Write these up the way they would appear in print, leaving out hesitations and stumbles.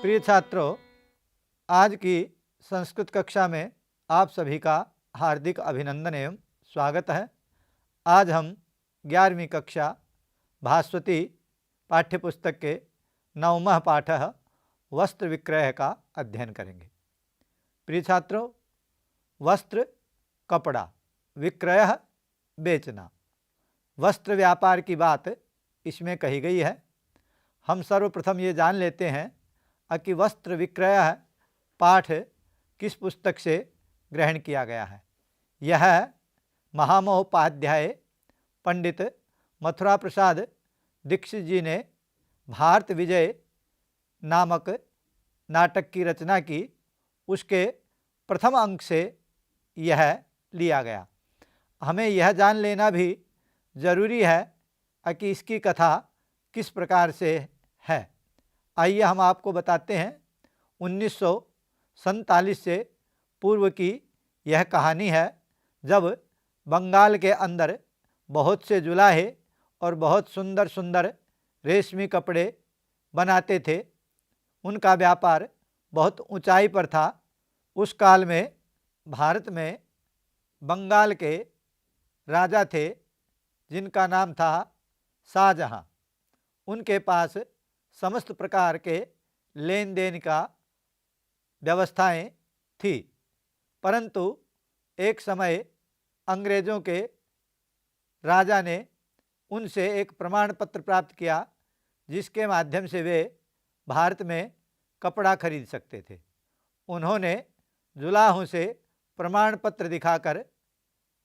प्रिय छात्रों, आज की संस्कृत कक्षा में आप सभी का हार्दिक अभिनंदन एवं स्वागत है। आज हम 11वीं कक्षा भास्वती पाठ्यपुस्तक के 9वां पाठ वस्त्र विक्रय का अध्ययन करेंगे। प्रिय छात्रों, वस्त्र कपड़ा, विक्रय बेचना, वस्त्र व्यापार की बात इसमें कही गई है। हम सर्वप्रथम ये जान लेते हैं कि वस्त्र विक्रय पाठ किस पुस्तक से ग्रहण किया गया है। यह महामहोपाध्याय पंडित मथुरा प्रसाद दीक्षित जी ने भारत विजय नामक नाटक की रचना की, उसके प्रथम अंक से यह लिया गया। हमें यह जान लेना भी जरूरी है कि इसकी कथा किस प्रकार से है। आइए हम आपको बताते हैं। 1947 से पूर्व की यह कहानी है, जब बंगाल के अंदर बहुत से जुलाहे और बहुत सुंदर सुंदर रेशमी कपड़े बनाते थे। उनका व्यापार बहुत ऊंचाई पर था। उस काल में भारत में बंगाल के राजा थे जिनका नाम था शाहजहां। उनके पास समस्त प्रकार के लेन देन का व्यवस्थाएं थी, परंतु एक समय अंग्रेज़ों के राजा ने उनसे एक प्रमाण पत्र प्राप्त किया, जिसके माध्यम से वे भारत में कपड़ा खरीद सकते थे। उन्होंने जुलाहों से प्रमाण पत्र दिखाकर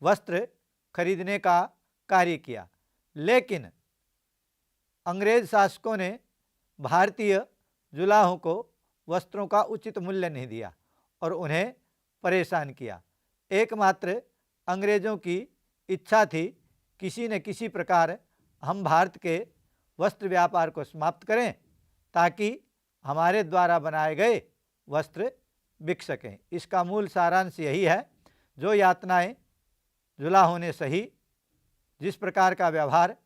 वस्त्र खरीदने का कार्य किया, लेकिन अंग्रेज शासकों ने भारतीय जुलाहों को वस्त्रों का उचित मूल्य नहीं दिया और उन्हें परेशान किया। एकमात्र अंग्रेज़ों की इच्छा थी किसी न किसी प्रकार हम भारत के वस्त्र व्यापार को समाप्त करें, ताकि हमारे द्वारा बनाए गए वस्त्र बिक सकें। इसका मूल सारांश यही है। जो यातनाएं जुलाहों ने सही, जिस प्रकार का व्यवहार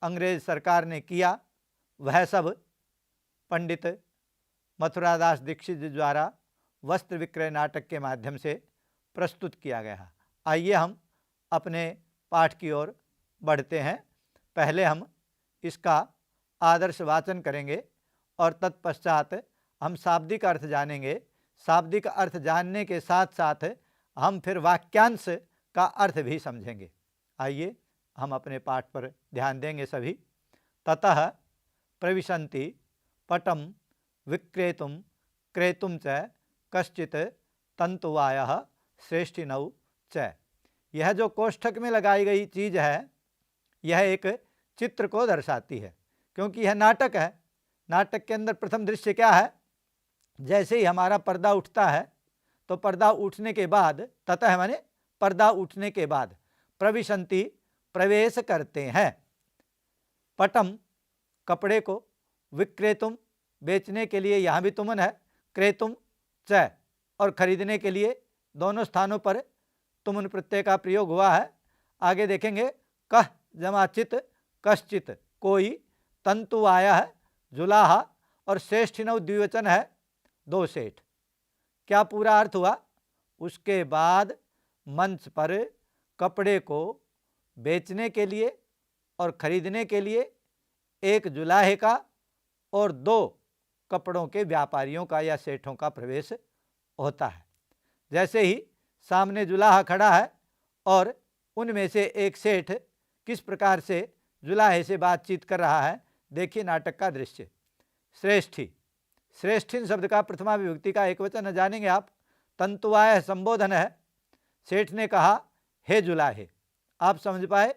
अंग्रेज सरकार ने किया, वह सब पंडित मथुरादास दीक्षित जी द्वारा वस्त्र विक्रय नाटक के माध्यम से प्रस्तुत किया गया है। आइए हम अपने पाठ की ओर बढ़ते हैं। पहले हम इसका आदर्श वाचन करेंगे और तत्पश्चात हम शाब्दिक अर्थ जानेंगे। शाब्दिक अर्थ जानने के साथ साथ हम फिर वाक्यांश का अर्थ भी समझेंगे। आइए हम अपने पाठ पर ध्यान देंगे सभी। ततः प्रविशन्ति पटम विक्रेतुम क्रेतुम च कश्चित तंतुवायः श्रेष्ठिनौ च। यह जो कोष्ठक में लगाई गई चीज़ है, यह एक चित्र को दर्शाती है, क्योंकि यह नाटक है। नाटक के अंदर प्रथम दृश्य क्या है? जैसे ही हमारा पर्दा उठता है, तो पर्दा उठने के बाद, ततः माने पर्दा उठने के बाद, प्रविशन्ति प्रवेश करते हैं, पटम कपड़े को, विक्रेतुम बेचने के लिए, यहाँ भी तुमन है, क्रेतुम च और खरीदने के लिए, दोनों स्थानों पर तुमन प्रत्यय का प्रयोग हुआ है। आगे देखेंगे, कह जमा चित कश्चित कोई, तंतुवाया है जुलाहा और श्रेष्ठिनौ द्विवचन है दो सेठ। क्या पूरा अर्थ हुआ? उसके बाद मंच पर कपड़े को बेचने के लिए और खरीदने के लिए एक जुलाहे का और दो कपड़ों के व्यापारियों का या सेठों का प्रवेश होता है। जैसे ही सामने जुलाहा खड़ा है और उनमें से एक सेठ किस प्रकार से जुलाहे से बातचीत कर रहा है, देखिए नाटक का दृश्य। श्रेष्ठी, श्रेष्ठिन शब्द का प्रथमा विभक्ति का एक वचन जानेंगे आप। तंतुवाय संबोधन है। सेठ ने कहा, हे जुलाहे। आप समझ पाए,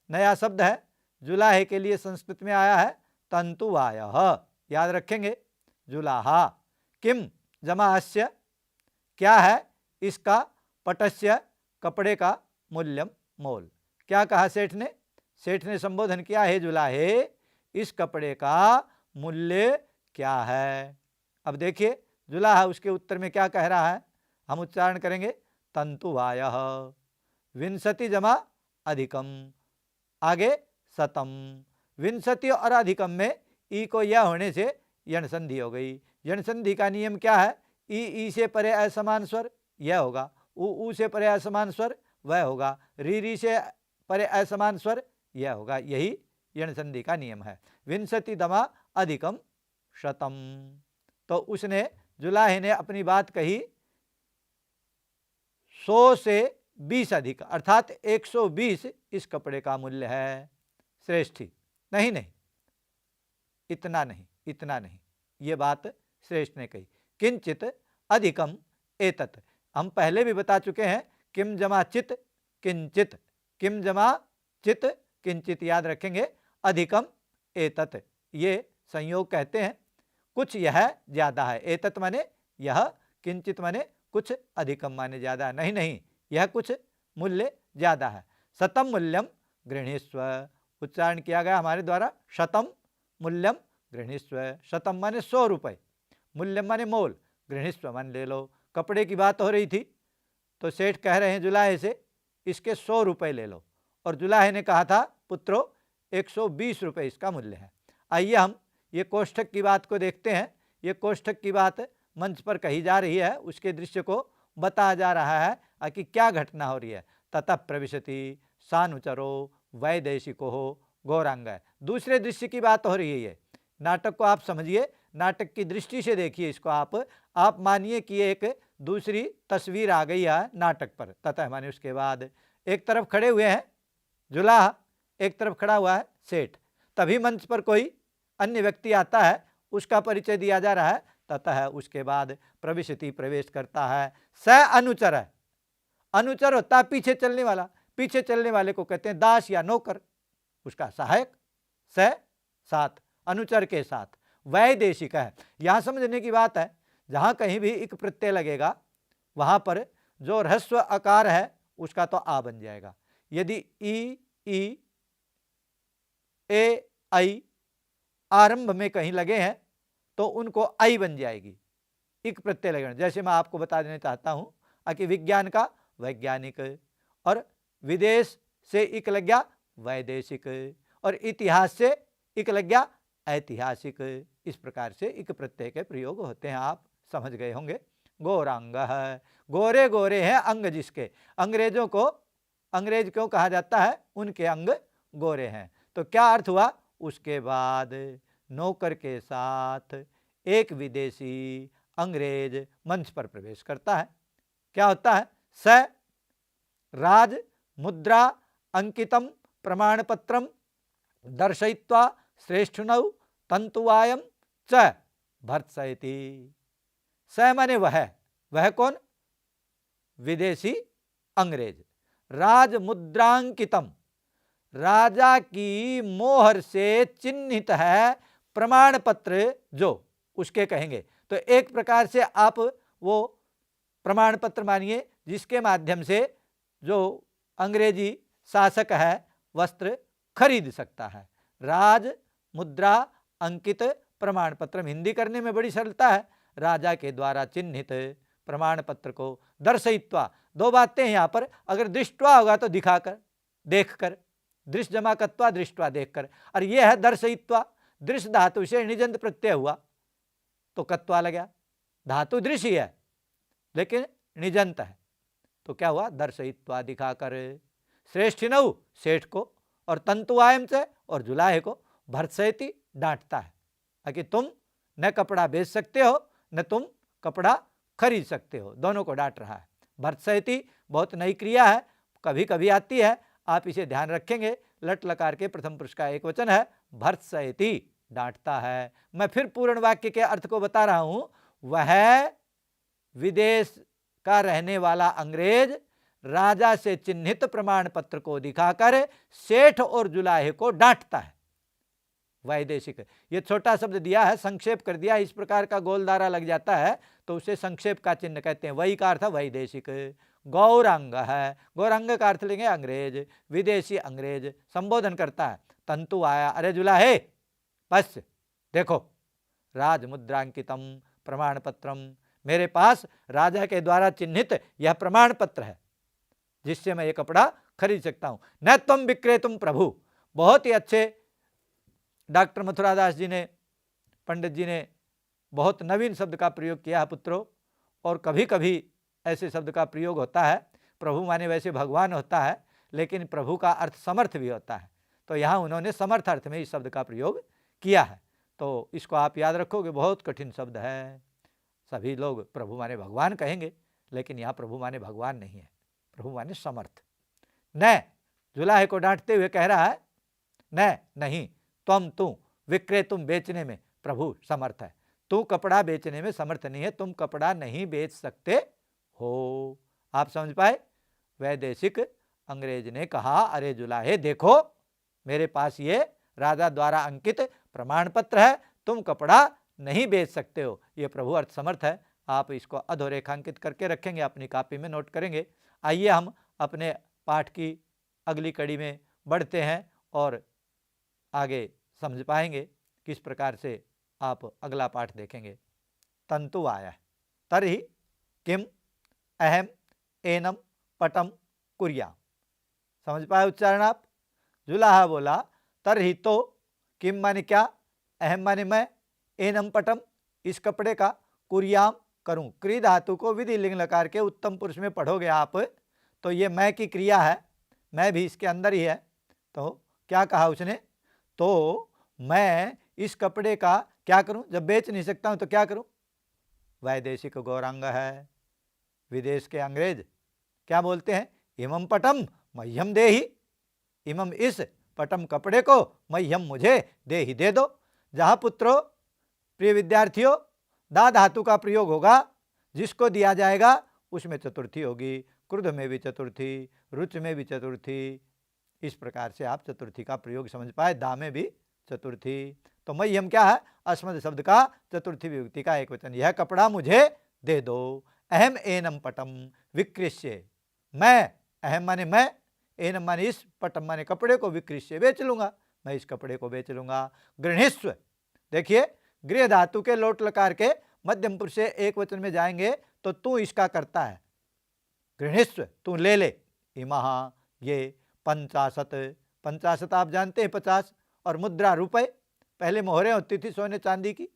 नया शब्द है। जुलाहे के लिए संस्कृत में आया है तंतुवायः, याद रखेंगे, जुलाहा। किम जमा अस्य, क्या है इसका, पटस्य कपड़े का, मूल्यम मोल। क्या कहा सेठ ने? सेठ ने संबोधन किया, हे जुलाहे, इस कपड़े का मूल्य क्या है। अब देखिए जुलाहा उसके उत्तर में क्या कह रहा है, हम उच्चारण करेंगे, तंतुवायः विंशति जमा अधिकम, आगे शतम। विंशति और अधिकम में ई को यह होने से यण संधि हो गई, यण संधि का नियम क्या है? ई से परे असमान स्वर यह होगा, ऊ से परे असमान स्वर वह होगा, री से परे असमान स्वर यह होगा। यही यण संधि का नियम है। विंशति दमा अधिकम शतम। तो उसने, जुलाहे ने अपनी बात कही 100 से 20 अधिक, अर्थात 120 इस कपड़े का मूल्य है। श्रेष्ठी, नहीं नहीं, इतना नहीं, इतना नहीं, ये बात श्रेष्ठ ने कही। किंचित अधिकम एतत्, हम पहले भी बता चुके हैं, किम जमा चित किंचित, किम जमा चित किंचित, याद रखेंगे। अधिकम एतत्, ये संयोग कहते हैं। कुछ यह ज्यादा है, एतत् माने यह, किंचित माने कुछ, अधिकम माने ज्यादा। नहीं नहीं, यह कुछ मूल्य ज्यादा है। शतम मूल्यम गृहीस्व, उच्चारण किया गया हमारे द्वारा, शतम मूल्यम गृहीस्व। शतम माने 100 रुपये, मूल्यम माने मोल, गृहीस्व मान ले लो। कपड़े की बात हो रही थी तो सेठ कह रहे हैं जुलाहे से, इसके 100 रुपये ले लो, और जुलाहे ने कहा था पुत्रो 120 रुपये इसका मूल्य है। आइए हम ये कोष्ठक की बात को देखते हैं। ये कोष्ठक की बात मंच पर कही जा रही है, उसके दृश्य को बताया जा रहा है कि क्या घटना हो रही है। ततः प्रविशति सानुचरो वैदेशिको गौरांग, दूसरे दृश्य की बात हो रही है। ये नाटक को आप समझिए, नाटक की दृष्टि से देखिए इसको। आप मानिए कि एक दूसरी तस्वीर आ गई है नाटक पर। ततः माने उसके बाद, एक तरफ खड़े हुए हैं जुलाहा, एक तरफ खड़ा हुआ है सेठ। तभी मंच पर कोई अन्य व्यक्ति आता है, उसका परिचय दिया जा रहा है। ततः उसके बाद प्रविशति, प्रवेश करता है। स अनुचर है, अनुचर होता है पीछे चलने वाला, पीछे चलने वाले को कहते हैं दास या नौकर, उसका सहायक। स साथ, अनुचर के साथ। वैदेशिक है, यहां समझने की बात है, जहां कहीं भी एक प्रत्यय लगेगा वहां पर जो ह्रस्व आकार है उसका तो आ बन जाएगा। यदि ई ए आई आरंभ में कहीं लगे हैं तो उनको आई बन जाएगी, एक प्रत्यय लगेगा। जैसे मैं आपको बता देना चाहता हूं कि विज्ञान का वैज्ञानिक, और विदेश से इक लग गया वैदेशिक, और इतिहास से इक लग गया ऐतिहासिक। इस प्रकार से इक प्रत्यय के प्रयोग होते हैं, आप समझ गए होंगे। गौरांग है, गोरे गोरे हैं अंग जिसके। अंग्रेजों को अंग्रेज क्यों कहा जाता है? उनके अंग गोरे हैं। तो क्या अर्थ हुआ? उसके बाद नौकर के साथ एक विदेशी अंग्रेज मंच पर प्रवेश करता है। क्या होता है? स राज मुद्रा अंकितम प्रमाणपत्रम दर्शयित्वा श्रेष्ठनौ तंतुवायम च भर्त्सयति। स माने वह कौन? विदेशी अंग्रेज। राज मुद्रांकितम, राजा की मोहर से चिन्हित है प्रमाण पत्र, जो उसके कहेंगे। तो एक प्रकार से आप वो प्रमाण पत्र मानिए जिसके माध्यम से जो अंग्रेजी शासक है वस्त्र खरीद सकता है। राज मुद्रा अंकित प्रमाण पत्र, हिंदी करने में बड़ी सरलता है। राजा के द्वारा चिन्हित प्रमाण पत्र को दर्शयित्वा, दो बातें यहाँ पर, अगर दृष्टवा होगा तो दिखाकर, देखकर, दृश्य जमा कत्वा दृष्टवा देखकर, और यह है दर्शयित्वा। दृश्य धातु से निजंत प्रत्यय हुआ तो कत्वा लगा। धातु दृश्य ही है लेकिन निजंत है, तो क्या हुआ? दर्शयित्वा, दिखाकर। श्रेष्ठिनौ, सेठ को, और तंतुआयम से, और जुलाहे को, भर्त्सयति, डांटता है कि तुम न कपड़ा बेच सकते हो न तुम कपड़ा खरीद सकते हो, दोनों को डांट रहा है। भर्त्सयति बहुत नई क्रिया है, कभी कभी आती है, आप इसे ध्यान रखेंगे। लट लकार के प्रथम पुरुष का एक वचन है, भर्त्सयति, डांटता है। मैं फिर पूर्ण वाक्य के अर्थ को बता रहा हूं। वह विदेश का रहने वाला अंग्रेज राजा से चिन्हित प्रमाण पत्र को दिखाकर सेठ और जुलाहे को डांटता है। वैदेशिक, ये छोटा शब्द दिया है, संक्षेप कर दिया, इस प्रकार का गोलदारा लग जाता है तो उसे संक्षेप का चिन्ह कहते हैं। वही का अर्थ वैदेशिक। गौरांग है, गौरांग का अर्थ लेंगे अंग्रेज, विदेशी अंग्रेज संबोधन करता है। तंतु आया, अरे जुलाहे बस देखो, राज मुद्रांकितम प्रमाण पत्रम, मेरे पास राजा के द्वारा चिन्हित यह प्रमाण पत्र है जिससे मैं ये कपड़ा खरीद सकता हूं। न तुम विक्रेतुम प्रभु, बहुत ही अच्छे डॉक्टर मथुरादास जी ने, पंडित जी ने बहुत नवीन शब्द का प्रयोग किया है पुत्रों। और कभी कभी ऐसे शब्द का प्रयोग होता है, प्रभु माने वैसे भगवान होता है, लेकिन प्रभु का अर्थ समर्थ भी होता है। तो यहाँ उन्होंने समर्थ अर्थ में इस शब्द का प्रयोग किया है। तो इसको आप याद रखोगे, बहुत कठिन शब्द है। सभी लोग प्रभु माने भगवान कहेंगे, लेकिन यहाँ प्रभु माने भगवान नहीं है, प्रभु माने समर्थ। न जुलाहे को डांटते हुए कह रहा है, न नहीं, तू विक्रय, तुम बेचने में प्रभु समर्थ है, तू कपड़ा बेचने में समर्थ नहीं है, तुम कपड़ा नहीं बेच सकते हो। आप समझ पाए? वैदेशिक अंग्रेज ने कहा, अरे जुलाहे देखो, मेरे पास ये राजा द्वारा अंकित प्रमाण पत्र है, तुम कपड़ा नहीं बेच सकते हो। ये प्रभु अर्थ समर्थ है। आप इसको अधोरेखांकित करके रखेंगे, अपनी कॉपी में नोट करेंगे। आइए हम अपने पाठ की अगली कड़ी में बढ़ते हैं और आगे समझ पाएंगे किस प्रकार से आप अगला पाठ देखेंगे। तंतु आया है, तर्हि किम अहम एनम पटम कुर्याम। समझ पाए उच्चारण आप? जुलाहा बोला, तर्हि तो, किम माने क्या, अहम माने मैं, एनम पटम इस कपड़े का, कुर्याम करूं। क्री धातु को विधि लिंग लकार के उत्तम पुरुष में पढ़ोगे आप तो ये मैं की क्रिया है, मैं भी इसके अंदर ही है। तो क्या कहा उसने, तो मैं इस कपड़े का क्या करूं, जब बेच नहीं सकता हूं तो क्या करूं। वैदेशिक गौरांग है, विदेश के अंग्रेज क्या बोलते हैं, इमम पटम मह्यम देहि, इमम इस पटम कपड़े को, मह्यम मुझे देहि दे दो। जहां पुत्रों प्रिय विद्यार्थियों दा धातु का प्रयोग होगा, जिसको दिया जाएगा उसमें चतुर्थी होगी। क्रुद्ध में भी चतुर्थी, रुच में भी चतुर्थी, इस प्रकार से आप चतुर्थी का प्रयोग समझ पाए। दा में भी चतुर्थी। तो मह्यम क्या है, अस्मद शब्द का चतुर्थी विभक्ति का एक वचन, यह कपड़ा मुझे दे दो। अहम एनम पटम विकृष्य, मैं, अहम माने मैं, एनम माने इस, पटम माने कपड़े को, विकृष्य बेच लूंगा, मैं इस कपड़े को बेच लूंगा। गृहिस्व, देखिए गृह धातु के लोट लकार के मध्यम पुरुष से एक वचन में जाएंगे तो तू इसका करता है, गृहिस्व तू ले ले। इमहा ये 50, 50 आप जानते हैं 50, और मुद्रा रुपए, पहले मोहरें होती थी सोने चांदी की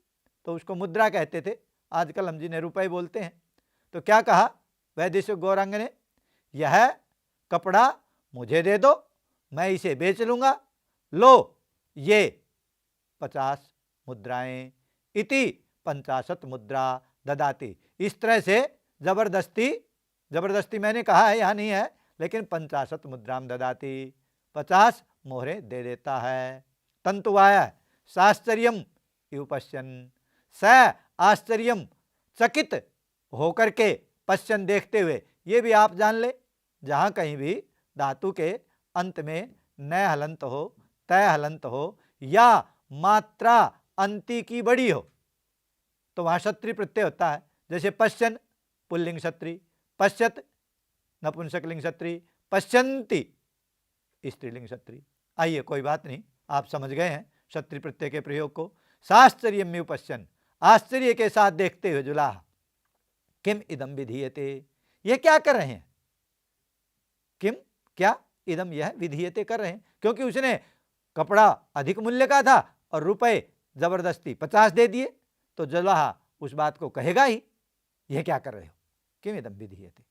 तो उसको मुद्रा कहते थे, आजकल हम जिन्हें रुपए बोलते हैं। तो क्या कहा वैदेशिक गौरांग ने, यह कपड़ा मुझे दे दो, मैं इसे बेच लूंगा, लो ये 50 मुद्राएं, इति 50 मुद्रा ददाती। इस तरह से जबरदस्ती, जबरदस्ती मैंने कहा है यहाँ नहीं है, लेकिन 50 मुद्राम ददाती, 50 मोहरें दे देता है। तंतु आया, साश्चर्यम इव पश्यन, स आश्चर्यम चकित होकर के, पश्चन देखते हुए, ये भी आप जान ले, जहां कहीं भी धातु के अंत में न हलंत हो, तय हलंत हो, या मात्रा अंति की बड़ी हो तो वहां क्षत्रि प्रत्यय होता है। जैसे पश्चन पुल्लिंग क्षत्रि, पश्चत नपुंसकलिंग क्षत्रि, पश्चंती स्त्रीलिंग क्षत्रि। आइए कोई बात नहीं, आप समझ गए हैं क्षत्रि प्रत्यय के प्रयोग को। साश्चर्यम्यु पश्चन, आश्चर्य के साथ देखते हुए, जुलाह किम इदम विधीयते, ये क्या कर रहे हैं, किम क्या, इदम यह विधीयते कर रहे हैं, क्योंकि उसने कपड़ा अधिक मूल्य का था और रुपए जबरदस्ती 50 दे दिए, तो जुलाह उस बात को कहेगा ही, यह क्या कर रहे हो, किम इदम विधीयते।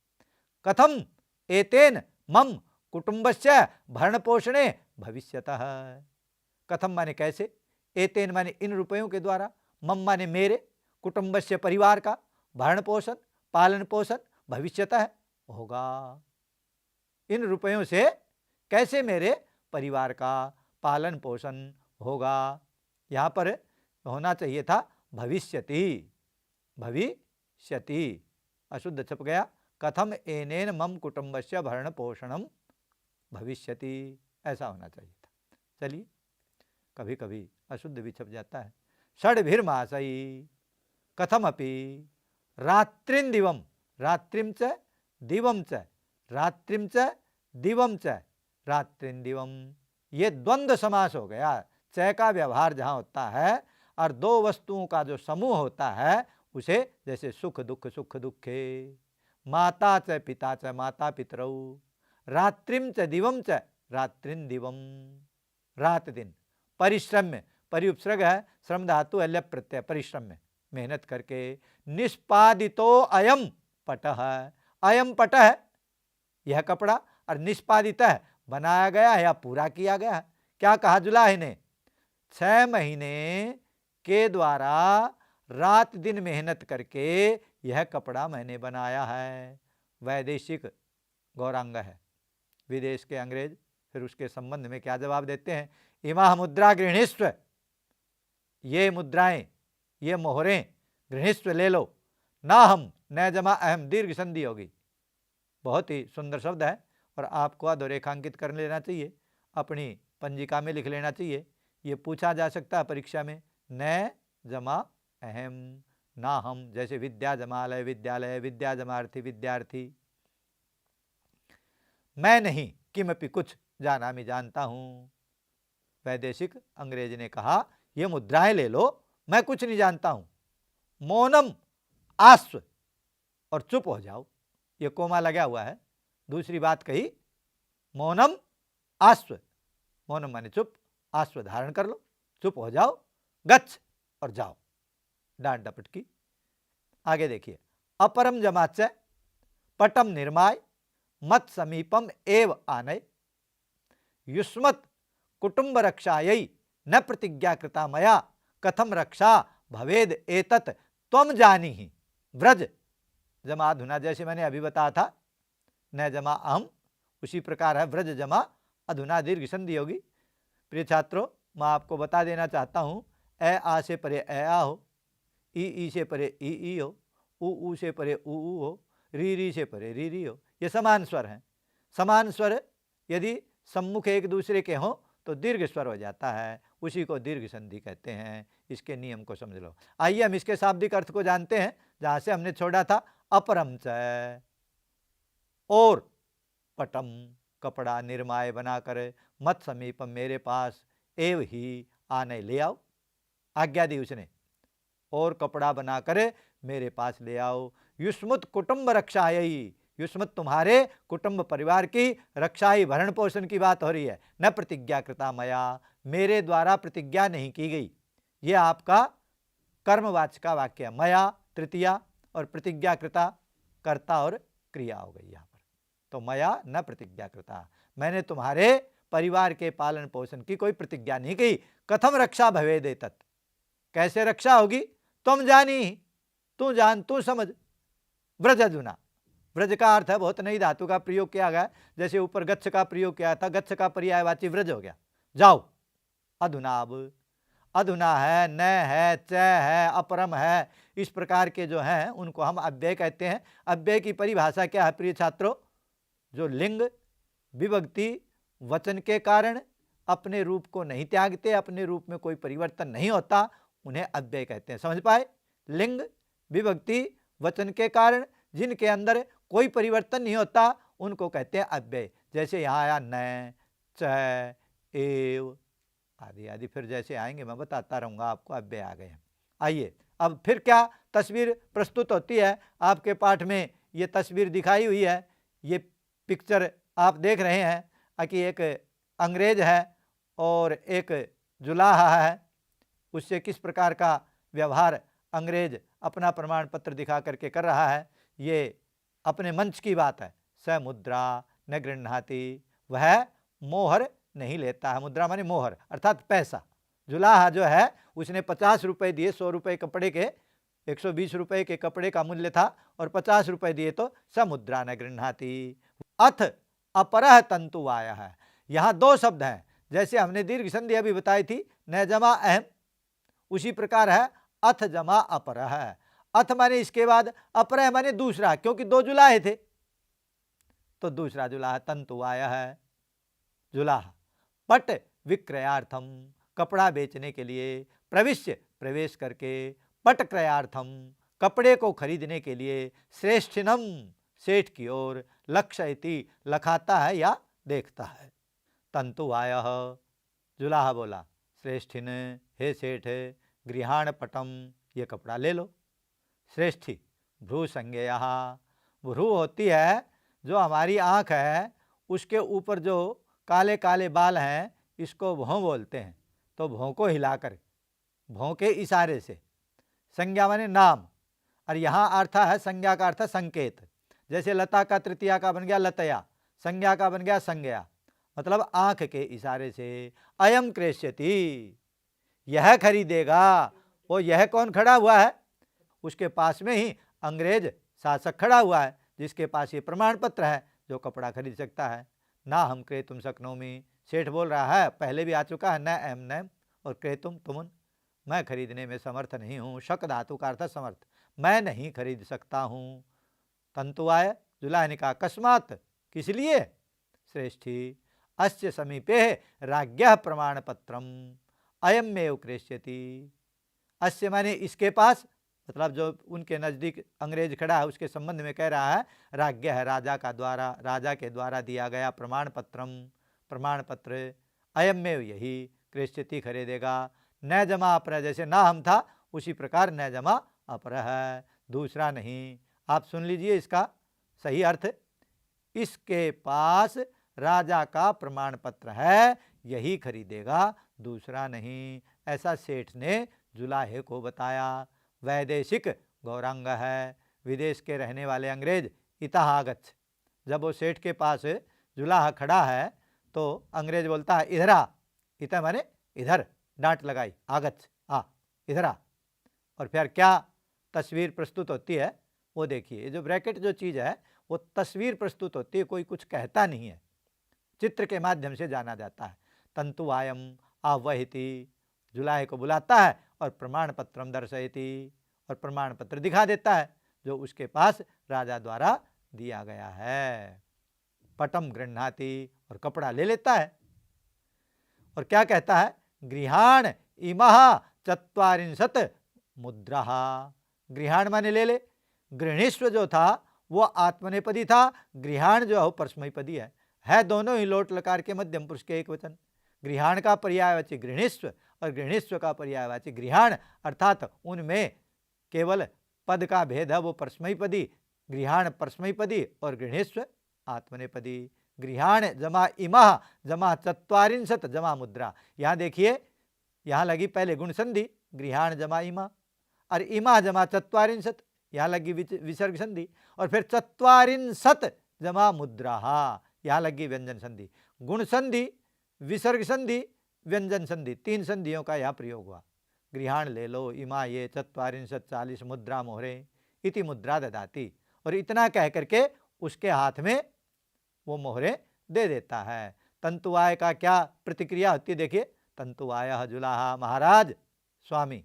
कथम एतेन मम कुटुंबस्य भरण पोषणे भविष्यतः, कथम माने कैसे, एतेन माने इन रुपयों के द्वारा, मम माने मेरे, कुटुंबस्य परिवार का, भरण पोषण पालन पोषण भविष्यतः होगा। इन रुपयों से कैसे मेरे परिवार का पालन पोषण होगा। यहाँ पर होना चाहिए था भविष्यति, भविष्यति अशुद्ध छप गया। कथम एनेन मम कुटुंबस्य भरण पोषणम भविष्यति, ऐसा होना चाहिए था। चलिए, कभी कभी अशुद्ध भी छप जाता है। षड्भिर्मासई कथमपि रात्रिं दिवम, रात्रिं च दिवम च, रात्रिं च दिवम च, रात्रिं दिवम, ये द्वंद्व समास हो गया। च का व्यवहार जहाँ होता है और दो वस्तुओं का जो समूह होता है उसे, जैसे सुख दुख सुख दुखे, माता च पिता च माता पितरौ, रात्रिं च दिवम च रात्रिं दिवम, रात दिन। परिश्रम में, परिउपसर्ग है, श्रम धातु है, लप प्रत्यय, परिश्रम में, मेहनत करके निष्पादितो अयम पटः, अयम पटः यह कपड़ा, और निष्पादितः बनाया गया है या पूरा किया गया है। क्या कहा जुलाहे ने? 6 महीने के द्वारा रात दिन मेहनत करके यह कपड़ा मैंने बनाया है। वैदेशिक गौरांग है, विदेश के अंग्रेज फिर उसके संबंध में क्या जवाब देते हैं? इमा मुद्रा गृहिणीस्व, ये मुद्राएं, ये मोहरें गृहिणीस्व ले लो, ना हम न जमा अहम, दीर्घ संधि होगी। बहुत ही सुंदर शब्द है और आपको अधोरेखांकित कर लेना चाहिए, अपनी पंजिका में लिख लेना चाहिए। ये पूछा जा सकता है परीक्षा में, न जमा अहम, ना हम, जैसे विद्या जमालय विद्यालय, विद्या जमार्थी विद्यार्थी। मैं नहीं किमपि कुछ जाना मैं जानता हूं। वैदेशिक अंग्रेज ने कहा ये मुद्राएं ले लो, मैं कुछ नहीं जानता हूं। मौनम आस्व, और चुप हो जाओ, ये कोमा लगा हुआ है। दूसरी बात कही, मौनम आस्व, मौनम माने चुप, आस्व धारण कर लो, चुप हो जाओ, गच्छ और जाओ, डांट डपट की। आगे देखिए, अपरम जमाच पटम निर्माय मत समीपम एव आनय, युष्मत कुटुंब रक्षायै न प्रतिज्ञा कृता मया, कथम रक्षा भवेद एतत् त्वम जानीहि। व्रज जमा अधुना, जैसे मैंने अभी बताया था न जमा अहम, उसी प्रकार है व्रज जमा अधुना दीर्घ संधि होगी। प्रिय छात्रों, मैं आपको बता देना चाहता हूं, ए आ से परे ए आ हो, ई से परे ई हो, ऊ से परे ऊ हो, री से परे री हो, ये समान स्वर हैं। समान स्वर यदि सम्मुख एक दूसरे के हों तो दीर्घ स्वर हो जाता है, उसी को दीर्घ संधि कहते हैं। इसके नियम को समझ लो। आइए हम इसके शाब्दिक अर्थ को जानते हैं, जहां से हमने छोड़ा था। अपरम च, और पटम कपड़ा, निर्माय बनाकर, मत समीपम मेरे पास, एव ही आने ले आओ, आज्ञा दी उसने, और कपड़ा बनाकर मेरे पास ले आओ। युष्मत कुटुंब रक्षायै, युष्मत तुम्हारे कुटुंब परिवार की रक्षाई, भरण पोषण की बात हो रही है। न प्रतिज्ञा कृता मया, मेरे द्वारा प्रतिज्ञा नहीं की गई। ये आपका कर्मवाचक का वाक्य है। मया तृतीया और प्रतिज्ञा कृता कर्ता और क्रिया हो गई यहाँ पर। तो मया न प्रतिज्ञा कृता, मैंने तुम्हारे परिवार के पालन पोषण की कोई प्रतिज्ञा नहीं की। कथम रक्षा भवेद एतत्, कैसे रक्षा होगी? तुम जानी, तू जान, तू समझ। व्रज अधुना, व्रज का अर्थ है बहुत नई धातु का प्रयोग किया गया, जैसे ऊपर गच्छ का प्रयोग किया था, गच्छ का पर्यायवाची व्रज हो गया। जाओ, अधुना, अब अधुना है, न है, च है, अपरम है, इस प्रकार के जो हैं उनको हम अव्यय कहते हैं। अव्यय की परिभाषा क्या है प्रिय छात्रों? जो लिंग विभक्ति वचन के कारण अपने रूप को नहीं त्यागते, अपने रूप में कोई परिवर्तन नहीं होता, उन्हें अव्यय कहते हैं। समझ पाए? लिंग विभक्ति वचन के कारण जिनके अंदर कोई परिवर्तन नहीं होता, उनको कहते हैं अव्यय। जैसे यहाँ आया न, च, एव आदि आदि, फिर जैसे आएंगे मैं बताता रहूँगा आपको, अव्यय आ गए हैं। आइए, अब फिर क्या तस्वीर प्रस्तुत होती है आपके पाठ में? ये तस्वीर दिखाई हुई है, ये पिक्चर आप देख रहे हैं कि एक अंग्रेज है और एक जुलाहा है। उससे किस प्रकार का व्यवहार अंग्रेज अपना प्रमाण पत्र दिखा करके कर रहा है, ये अपने मंच की बात है। स मुद्रा न गृह्णाति, वह मोहर नहीं लेता है। मुद्रा माने मोहर अर्थात पैसा। जुलाहा जो है उसने 50 रुपये दिए, 100 रुपये कपड़े के, 120 रुपये के कपड़े का मूल्य था और 50 रुपये दिए तो स मुद्रा न गृह्णाति। अथ अपरह तंतु आया है। यहाँ दो शब्द हैं, जैसे हमने दीर्घ संधि अभी बताई थी, न जमा अहम, उसी प्रकार है अथ जमा अपरह। अथ माने इसके बाद, अपरह माने दूसरा, क्योंकि दो जुलाहे थे तो दूसरा जुलाहा तंतु आया है। जुलाहा पट विक्रयार्थम, कपड़ा बेचने के लिए, प्रविश्य प्रवेश करके, पट क्रयार्थम कपड़े को खरीदने के लिए, श्रेष्ठिनम सेठ की ओर, लक्षयति लखाता है या देखता है। तंतु आया, जुलाहा बोला श्रेष्ठिन, हे सेठ, गृहाण पटम, ये कपड़ा ले लो। श्रेष्ठी भ्रू संज्ञेयः, भ्रू होती है जो हमारी आँख है, उसके ऊपर जो काले काले बाल हैं, इसको भौं बोलते हैं। तो भौं को हिलाकर, भौं के इशारे से संज्ञा माने नाम, और यहाँ अर्थ है संज्ञा का अर्थ संकेत। जैसे लता का तृतीया का बन गया लतया, संज्ञा का बन गया संज्ञा, मतलब आंख के इशारे से अयम क्रेष्यति, यह खरीदेगा। वो यह कौन खड़ा हुआ है? उसके पास में ही अंग्रेज शासक खड़ा हुआ है, जिसके पास ये प्रमाण पत्र है, जो कपड़ा खरीद सकता है। ना हम क्रेतुम शक्नोमि, सेठ बोल रहा है, पहले भी आ चुका है, न एम नैम और क्रेतुम तुमुन, मैं खरीदने में समर्थ नहीं हूँ। शक धातु का अर्थ समर्थ, मैं नहीं खरीद सकता हूँ। तंतुवाय, जुलाह ने कहा अकस्मात, किस लिए? श्रेष्ठी अस्य समीपे राज्ञः प्रमाण पत्रम अयम में क्रेष्यति। अस्य माने इसके पास, मतलब जो उनके नज़दीक अंग्रेज खड़ा है उसके संबंध में कह रहा है, राज्ञ है राजा का द्वारा, राजा के द्वारा दिया गया प्रमाण पत्रम, प्रमाण पत्र, अयम में यही क्रेष्यति खरीदेगा। न जमा अपर, जैसे ना हम था उसी प्रकार न जमा अपर है, दूसरा नहीं। आप सुन लीजिए इसका सही अर्थ, इसके पास राजा का प्रमाण पत्र है, यही खरीदेगा, दूसरा नहीं। ऐसा सेठ ने जुलाहे को बताया। वैदेशिक गौरांग है, विदेश के रहने वाले अंग्रेज, इतः आगच्छ, जब वो सेठ के पास जुलाहा खड़ा है तो अंग्रेज बोलता है इधर आ, इतः माने इधर, डांट लगाई, आगच्छ आ, इधर आ। और फिर क्या तस्वीर प्रस्तुत होती है वो देखिए, जो ब्रैकेट जो चीज़ है वो तस्वीर प्रस्तुत होती है, कोई कुछ कहता नहीं है, चित्र के माध्यम से जाना जाता है। तंतु आयम आह्वहिति, जुलाहे को बुलाता है और प्रमाण पत्रम दर्शयति, और प्रमाण पत्र दिखा देता है जो उसके पास राजा द्वारा दिया गया है। पटम गृह्णाति, और कपड़ा ले लेता है, और क्या कहता है? गृहाण इमः चत्वारिंशत् मुद्रा, गृहाण माने ले ले, गृहिष्व जो था वो आत्मनेपदी था, गृहाण जो है वो परस्मैपदी है दोनों ही लोट लकार के मध्यम पुरुष के एक वचन। गृहाण का पर्यायवाची गृहिष्व और गृहिष्व का पर्यायवाची गृहाण, अर्थात उनमें केवल पद का भेद है, वो परस्मैपदी, गृहाण परस्मैपदी और गृहिष्व आत्मनेपदी। गृहाण जमा इमः जमा चत्वारिंशत् जमा मुद्रा, यहाँ देखिए, यहाँ लगी पहले गुण संधि, गृहाण जमा इमा, और इमा जमा चत्वारिंशत्, यहाँ लगी विसर्ग संधि, और फिर चत्वारिंशत् जमा मुद्रा, यहाँ लगी व्यंजन संधि। गुण संधि, विसर्ग संधि, व्यंजन संधि, तीन संधियों का यहाँ प्रयोग हुआ। गृहाण ले लो, इमा ये, चत्वारिंशत् 40 मुद्रा मोहरे इति मुद्रा ददाती, और इतना कह करके उसके हाथ में वो मोहरे दे देता है। तंतुवाय का क्या प्रतिक्रिया होती है देखिए, तंतुवाय जुलाहा, महाराज, स्वामी,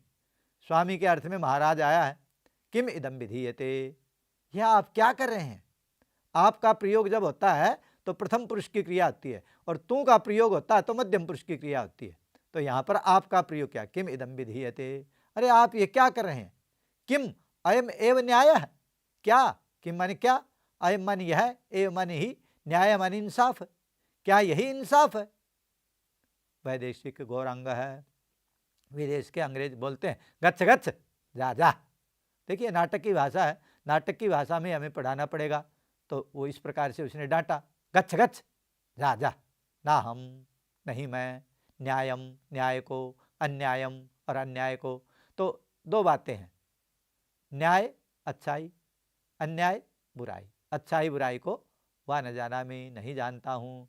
स्वामी के अर्थ में महाराज आया है। किम इदम विधीयते, यह आप क्या कर रहे हैं? आपका प्रयोग जब होता है तो प्रथम पुरुष की क्रिया होती है, और तू का प्रयोग होता है तो मध्यम पुरुष की क्रिया होती है। तो यहाँ पर आपका प्रयोग क्या? किम इदम विधीयते, अरे आप ये क्या कर रहे हैं? किम अयम एव न्याय है, क्या? किम माने क्या, अयम माने यह, एव माने ही, न्याय माने इंसाफ, क्या यही इंसाफ है? वैदेशिक गौरांग है, विदेश के अंग्रेज बोलते हैं गच्छ गच्छ, जा जा। देखिए नाटक की भाषा है, नाटक की भाषा में हमें पढ़ाना पड़ेगा, तो वो इस प्रकार से उसने डांटा, गच्छ गच्छ, जा जा, ना हम, नहीं मैं, न्यायम, न्याय को, अन्यायम और अन्याय को। तो दो बातें हैं, न्याय अच्छाई, अन्याय बुराई। अच्छाई बुराई को वह न जाना, मैं नहीं जानता हूँ।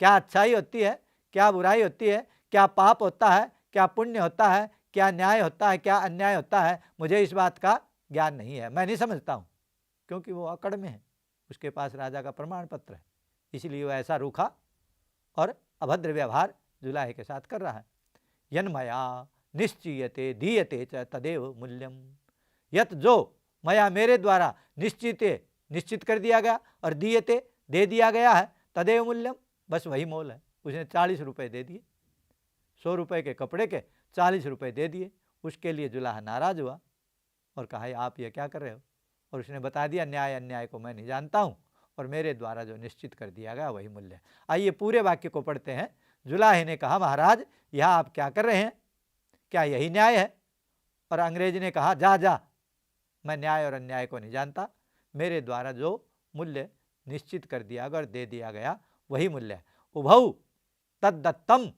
क्या अच्छाई होती है, क्या बुराई होती है, क्या पाप होता है, क्या पुण्य होता है, क्या न्याय होता है, क्या अन्याय होता है, मुझे इस बात का ज्ञान नहीं है, मैं नहीं समझता हूँ, क्योंकि वो अकड़ में है, उसके पास राजा का प्रमाण पत्र है, इसलिए वो ऐसा रूखा और अभद्र व्यवहार जुलाहे के साथ कर रहा है। यन्मया निश्चीयते दीयते च तदेव मूल्यम, यत जो मया मेरे द्वारा निश्चित कर दिया गया और दीयते दे दिया गया है, तदेव मूल्यम, बस वही मोल है। उसने 40 रुपये दे दिए, 100 रुपये के कपड़े के 40 रुपये दे दिए। उसके लिए जुलाहा नाराज हुआ और कहा आप ये क्या कर रहे हो? और उसने बता दिया न्याय अन्याय को मैं नहीं जानता हूँ और मेरे द्वारा जो निश्चित कर दिया गया वही मूल्य है। आइए पूरे वाक्य को पढ़ते हैं। जुलाहे ने कहा महाराज यह आप क्या कर रहे हैं, क्या यही न्याय है? और अंग्रेज ने कहा जा जा, मैं न्याय और अन्याय को नहीं जानता, मेरे द्वारा जो मूल्य निश्चित कर दिया गया और दे दिया गया वही मूल्य है। उभौ तद्दत्तम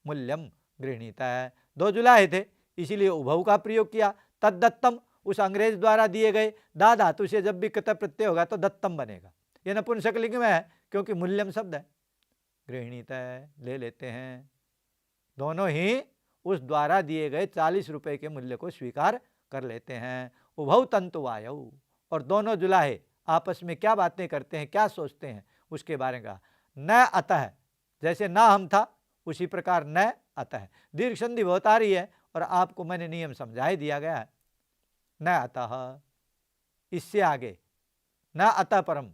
मूल्यम गृहीत है, दो जुलाहे थे इसीलिए उभौ का प्रयोग किया। तद्दत्तम उस अंग्रेज द्वारा दिए गए दा धातु से जब भी कृत प्रत्यय होगा तो दत्तम बनेगा। यह नपुंसक लिंग में है क्योंकि मूल्यम शब्द है। गृहीणीतः ले लेते हैं, दोनों ही उस द्वारा दिए गए 40 रुपए के मूल्य को स्वीकार कर लेते हैं। उभौ तंतु वायु, और दोनों जुलाहे आपस में क्या बातें करते हैं, क्या सोचते हैं, उसके बारे में कहा। न अतः, जैसे ना हम था उसी प्रकार न अतः, दीर्घ संधि बहुत आ रही है और आपको मैंने नियम समझा ही दिया गया है। न अतः, इससे आगे, न अतः परम,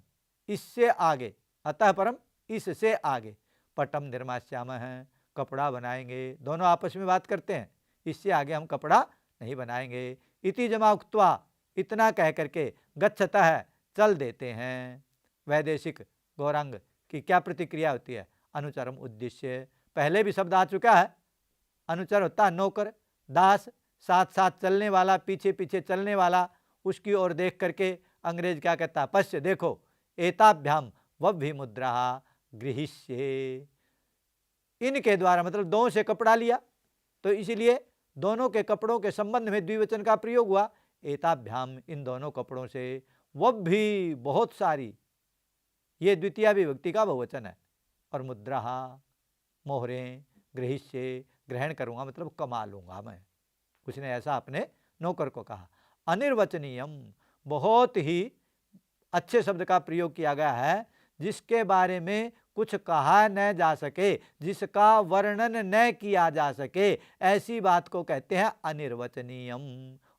इससे आगे, अतः परम, इससे आगे, पटम निर्मास्याम है, कपड़ा बनाएंगे। दोनों आपस में बात करते हैं, इससे आगे हम कपड़ा नहीं बनाएंगे। इति जमा उक्त्वा, इतना कह करके गच्छतः है, चल देते हैं। वैदेशिक गौरांग की क्या प्रतिक्रिया होती है? अनुचरम उद्देश्य, पहले भी शब्द आ चुका है। अनुचर होता है नौकर, दास, साथ साथ चलने वाला, पीछे पीछे चलने वाला। उसकी ओर देख करके अंग्रेज क्या कहता है? पश्य, देखो, एताभ्याम वभी मुद्रा गृहिष्ये, इनके द्वारा, मतलब दोनों से कपड़ा लिया तो इसीलिए दोनों के कपड़ों के संबंध में द्विवचन का प्रयोग हुआ। एताभ्याम, इन दोनों कपड़ों से, वभी, बहुत सारी, ये द्वितीय विभक्ति का बहुवचन है। और मुद्रा, मोहरें, गृहिष्ये, ग्रहण करूंगा मतलब कमा लूंगा मैं। उसने ऐसा अपने नौकर को कहा। अनिर्वचनीयम, बहुत ही अच्छे शब्द का प्रयोग किया गया है, जिसके बारे में कुछ कहा न जा सके, जिसका वर्णन न किया जा सके, ऐसी बात को कहते हैं अनिर्वचनीयम।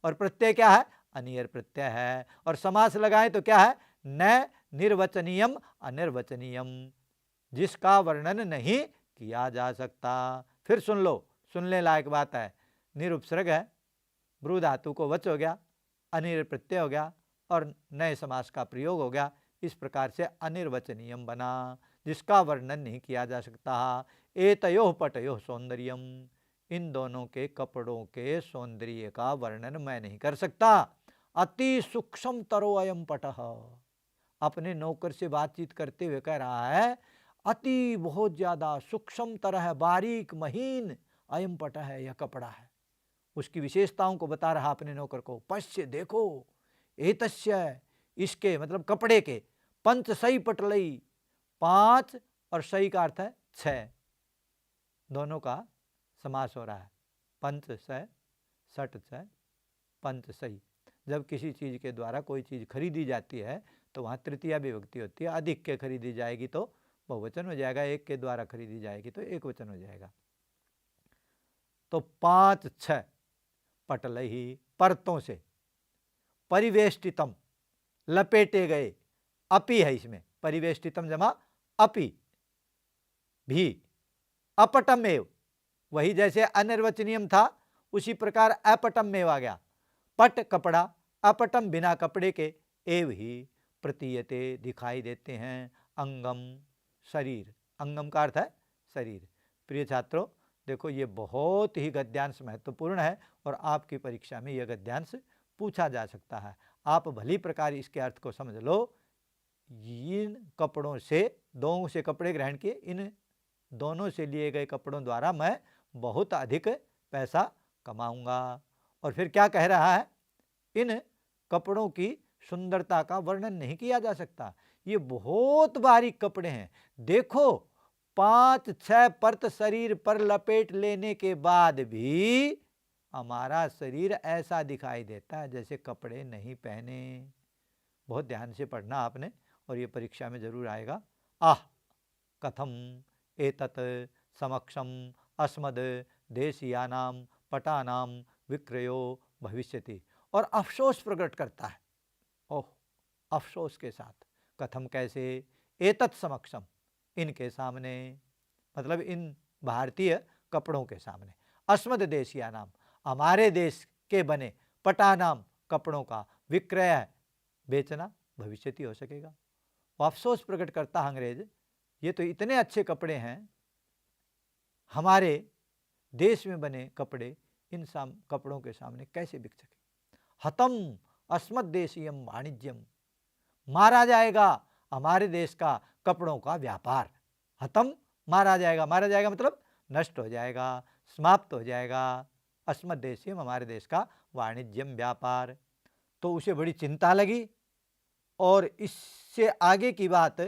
और प्रत्यय क्या है? अनियर प्रत्यय है। और समास लगाएं तो क्या है? न निर्वचनीयम अनिर्वचनीयम, जिसका वर्णन नहीं किया जा सकता। फिर सुन लो, सुनने लायक बात है। निरुपसर्ग है, ब्रू धातु को वच हो गया, अनिर प्रत्यय हो गया और नए समास का प्रयोग हो गया। इस प्रकार से अनिर्वचनीयम बना, जिसका वर्णन नहीं किया जा सकता। एतयोः पटयोः सौंदर्यम, इन दोनों के कपड़ों के सौंदर्य का वर्णन मैं नहीं कर सकता। अति सूक्ष्म तरो अयम पटः, अपने नौकर से बातचीत करते हुए कह रहा है, अति बहुत ज्यादा सूक्ष्म तरह, बारीक महीन, अयम पट है, यह कपड़ा है। उसकी विशेषताओं को बता रहा अपने नौकर को। पश्य, देखो, एतस्य, इसके मतलब कपड़े के, पंच सई पटलई, 5 और सई का अर्थ है 6, दोनों का समास हो रहा है। पंच सै, सट सै, पंच सई। जब किसी चीज के द्वारा कोई चीज खरीदी जाती है तो वहां तृतीया विभक्ति होती है। अधिक के खरीदी जाएगी तो बहुवचन हो जाएगा, एक के द्वारा खरीदी जाएगी तो एक वचन हो जाएगा। तो 5 6 पटलही, परतों से, परिवेष्टितम, लपेटे गए, अपि है इसमें, परिवेष्टितम जमा अपि, भी, अपटमेव, वही जैसे अनिर्वचनीयम था उसी प्रकार अपटम में आ गया। पट कपड़ा, अपटम बिना कपड़े के, एव ही प्रतीयते दिखाई देते हैं, अंगम शरीर, अंगम का अर्थ है शरीर। प्रिय छात्रों, देखो ये बहुत ही गद्यांश महत्वपूर्ण है और आपकी परीक्षा में यह गद्यांश पूछा जा सकता है। आप भली प्रकार इसके अर्थ को समझ लो। इन कपड़ों से, दोनों से कपड़े ग्रहण किए, इन दोनों से लिए गए कपड़ों द्वारा मैं बहुत अधिक पैसा कमाऊंगा। और फिर क्या कह रहा है? इन कपड़ों की सुंदरता का वर्णन नहीं किया जा सकता। ये बहुत बारीक कपड़े हैं। देखो, 5 6 परत शरीर पर लपेट लेने के बाद भी हमारा शरीर ऐसा दिखाई देता है जैसे कपड़े नहीं पहने। बहुत ध्यान से पढ़ना आपने और ये परीक्षा में जरूर आएगा। आह कथम एतत् समक्षम अस्मद देशीयानाम पटानाम विक्रयो भविष्यति, और अफसोस प्रकट करता है। ओह, अफसोस के साथ। कथम कैसे? एतत् समक्षम, इनके सामने, मतलब इन भारतीय कपड़ों के सामने, अस्मद देशीयानाम, हमारे देश के बने, पटानाम, कपड़ों का, विक्रय, बेचना, भविष्यति हो सकेगा। अफसोस प्रकट करता अंग्रेज, ये तो इतने अच्छे कपड़े हैं, हमारे देश में बने कपड़े इन कपड़ों के सामने कैसे बिक सके। हतम अस्मद देशीयम वाणिज्यम, मारा जाएगा हमारे देश का कपड़ों का व्यापार। हतम, मारा जाएगा, मारा जाएगा मतलब नष्ट हो जाएगा, समाप्त हो जाएगा। अस्मद देशीयम, हमारे देश का वाणिज्यम व्यापार। तो उसे बड़ी चिंता लगी और इससे आगे की बात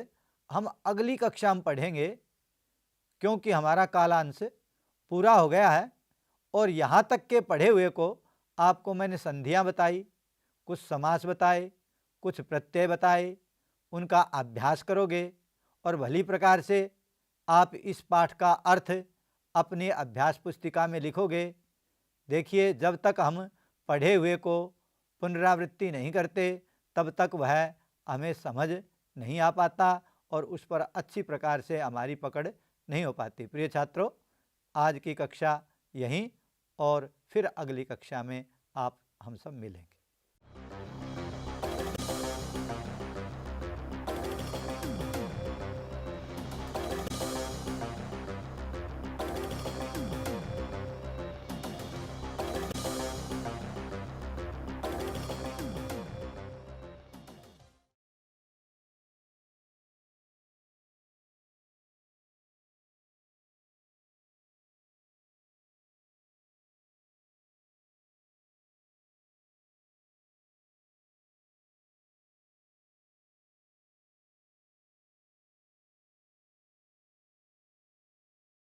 हम अगली कक्षा में पढ़ेंगे, क्योंकि हमारा कालांश पूरा हो गया है। और यहाँ तक के पढ़े हुए को आपको मैंने संधियाँ बताई, कुछ समास बताए, कुछ प्रत्यय बताए, उनका अभ्यास करोगे और भली प्रकार से आप इस पाठ का अर्थ अपनी अभ्यास पुस्तिका में लिखोगे। देखिए, जब तक हम पढ़े हुए को पुनरावृत्ति नहीं करते तब तक वह हमें समझ नहीं आ पाता और उस पर अच्छी प्रकार से हमारी पकड़ नहीं हो पाती। प्रिय छात्रों, आज की कक्षा यहीं, और फिर अगली कक्षा में हम सब मिलेंगे।